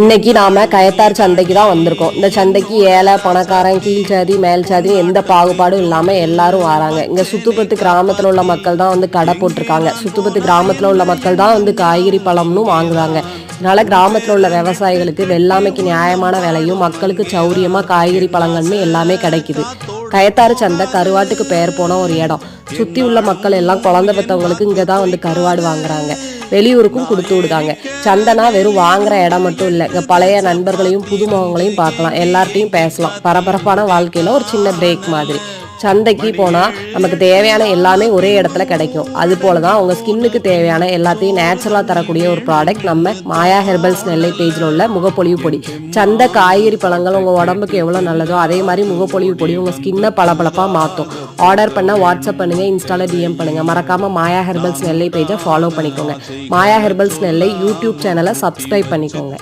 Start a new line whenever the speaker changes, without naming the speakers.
இன்னைக்கு நாம கயத்தார் சந்தைக்கு தான் வந்திருக்கோம். இந்த சந்தைக்கு ஏழை பணக்காரன் கீழ் சாதி மேல் சாதி எந்த பாகுபாடும் இல்லாம எல்லாரும் வராங்க. இங்க சுத்துப்பத்து கிராமத்துல உள்ள மக்கள் தான் வந்து கடை போட்டிருக்காங்க. சுத்துப்பத்து கிராமத்துல உள்ள மக்கள் தான் வந்து காய்கறி பழம்னு வாங்குறாங்க. அதனால கிராமத்துல உள்ள விவசாயிகளுக்கு வெள்ளாமைக்கு நியாயமான விலையும் மக்களுக்கு சௌரியமா காய்கறி பழங்கள்னு எல்லாமே கிடைக்குது. கயத்தாறு சந்தை கருவாட்டுக்கு பெயர் போன ஒரு இடம். சுத்தி உள்ள மக்கள் எல்லாம் குழந்தை பெற்றவங்களுக்கு இங்கதான் வந்து கருவாடு வாங்குறாங்க. வெளியூருக்கும் கொடுத்து விடுதாங்க. சந்தைனா வெறும் வாங்குற இடம் மட்டும் இல்லை, இங்க பழைய நண்பர்களையும் புதுமுகங்களையும் பார்க்கலாம், எல்லார்ட்டையும் பேசலாம். பரபரப்பான வாழ்க்கையில ஒரு சின்ன பிரேக் மாதிரி. சந்தைக்கு போனா நமக்கு தேவையான எல்லாமே ஒரே இடத்துல கிடைக்கும். அது போலதான் உங்க ஸ்கின்னுக்கு தேவையான எல்லாத்தையும் நேச்சுரலா தரக்கூடிய ஒரு ப்ராடக்ட் நம்ம மாயா ஹெர்பல்ஸ் நெல்லை பேஜ்ல உள்ள முகப்பொலிவு பொடி. சந்தை காய்கறி பழங்கள் உங்க உடம்புக்கு எவ்வளவு நல்லதோ அதே மாதிரி முகப்பொலிவு பொடி உங்க ஸ்கின்னை பளபளப்பா மாத்தும். ஆர்டர் பண்ண வாட்ஸ்அப் பண்ணுங்க, இன்ஸ்டால டிஎம் பண்ணுங்க. மறக்காம மாயா ஹெர்பல்ஸ் நெல்லை பேஜை ஃபாலோ பண்ணிக்கோங்க. மாயா ஹெர்பல்ஸ் நெல்லை யூடியூப் சேனலை சப்ஸ்கிரைப் பண்ணிக்கோங்க.